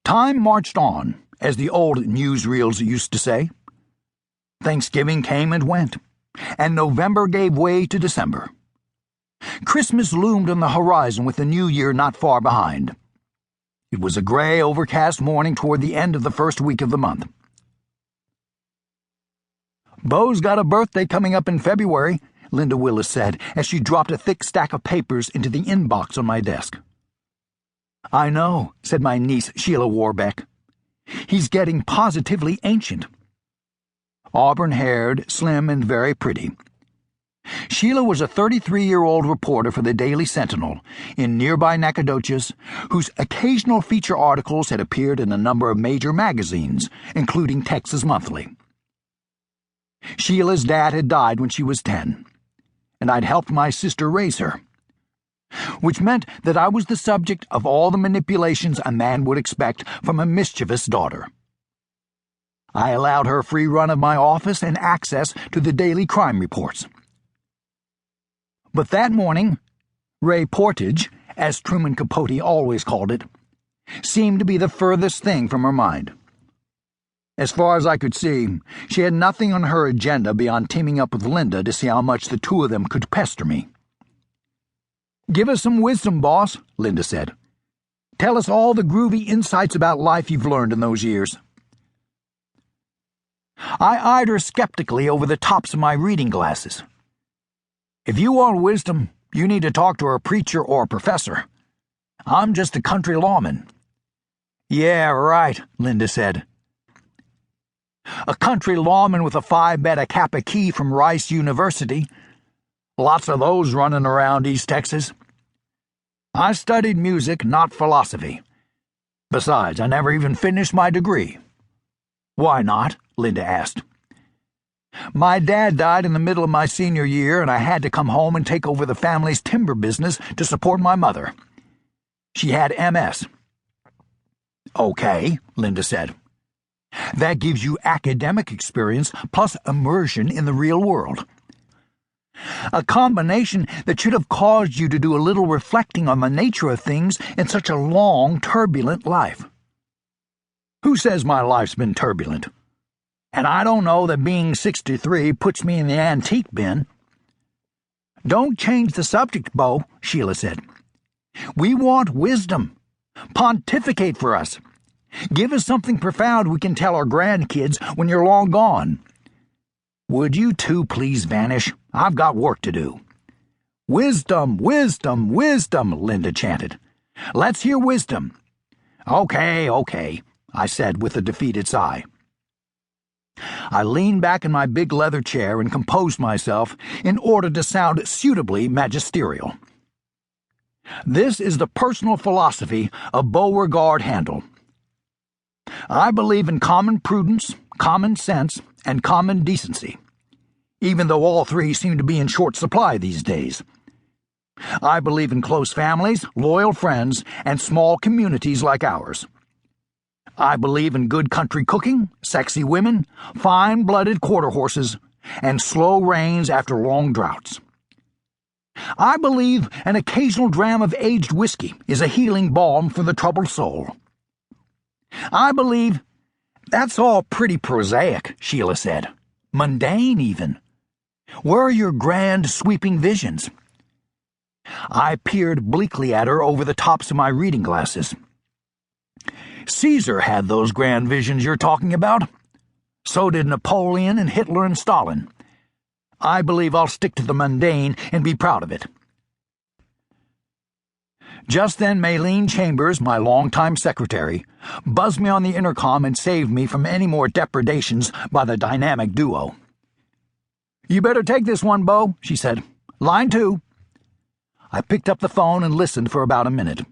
Time marched on, as the old newsreels used to say. Thanksgiving came and went, and November gave way to December. Christmas loomed on the horizon with the new year not far behind. It was a gray, overcast morning toward the end of the first week of the month. "Bo's got a birthday coming up in February," Linda Willis said as she dropped a thick stack of papers into the inbox on my desk. "I know," said my niece Sheila Warbeck. "He's getting positively ancient." Auburn-haired, slim, and very pretty. Sheila was a 33-year-old reporter for the Daily Sentinel in nearby Nacogdoches, whose occasional feature articles had appeared in a number of major magazines, including Texas Monthly. Sheila's dad had died when she was 10, and I'd helped my sister raise her, which meant that I was the subject of all the manipulations a man would expect from a mischievous daughter. I allowed her free run of my office and access to the daily crime reports. But that morning, Ray Portage, as Truman Capote always called it, seemed to be the furthest thing from her mind. As far as I could see, she had nothing on her agenda beyond teaming up with Linda to see how much the two of them could pester me. "Give us some wisdom, boss," Linda said. "Tell us all the groovy insights about life you've learned in those years." I eyed her skeptically over the tops of my reading glasses. "If you want wisdom, you need to talk to a preacher or a professor. I'm just a country lawman." "Yeah, right," Linda said. "A country lawman with a Phi Beta Kappa key from Rice University. Lots of those running around East Texas. I studied music, not philosophy. Besides, I never even finished my degree." "Why not?" Linda asked. "My dad died in the middle of my senior year, and I had to come home and take over the family's timber business to support my mother. She had MS. "Okay," Linda said. "That gives you academic experience plus immersion in the real world. A combination that should have caused you to do a little reflecting on the nature of things in such a long, turbulent life." "Who says my life's been turbulent? And I don't know that being 63 puts me in the antique bin." "Don't change the subject, Bo," Sheila said. "We want wisdom. Pontificate for us. Give us something profound we can tell our grandkids when you're long gone." "Would you two please vanish? I've got work to do." "Wisdom, wisdom, wisdom," Linda chanted. "Let's hear wisdom." Okay, I said with a defeated sigh. I leaned back in my big leather chair and composed myself in order to sound suitably magisterial. "This is the personal philosophy of Bo Handel. I believe in common prudence, common sense, and common decency, even though all three seem to be in short supply these days. I believe in close families, loyal friends, and small communities like ours. I believe in good country cooking, sexy women, fine-blooded quarter horses, and slow rains after long droughts. I believe an occasional dram of aged whiskey is a healing balm for the troubled soul. I believe—" "That's all pretty prosaic," Sheila said. "Mundane, even. Where are your grand, sweeping visions?" I peered bleakly at her over the tops of my reading glasses. "Caesar had those grand visions you're talking about. So did Napoleon and Hitler and Stalin. I believe I'll stick to the mundane and be proud of it." Just then Maylene Chambers, my longtime secretary, buzzed me on the intercom and saved me from any more depredations by the dynamic duo. "You better take this one, Bo," she said. "Line 2. I picked up the phone and listened for about a minute.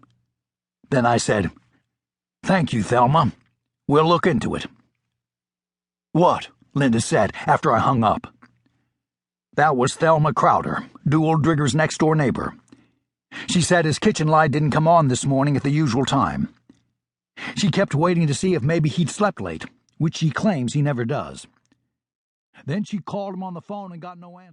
Then I said, "Thank you, Thelma. We'll look into it." "What?" Linda said after I hung up. That was Thelma Crowder, Dual Drigger's next-door neighbor. She said his kitchen light didn't come on this morning at the usual time. She kept waiting to see if maybe he'd slept late, which she claims he never does. Then she called him on the phone and got no answer.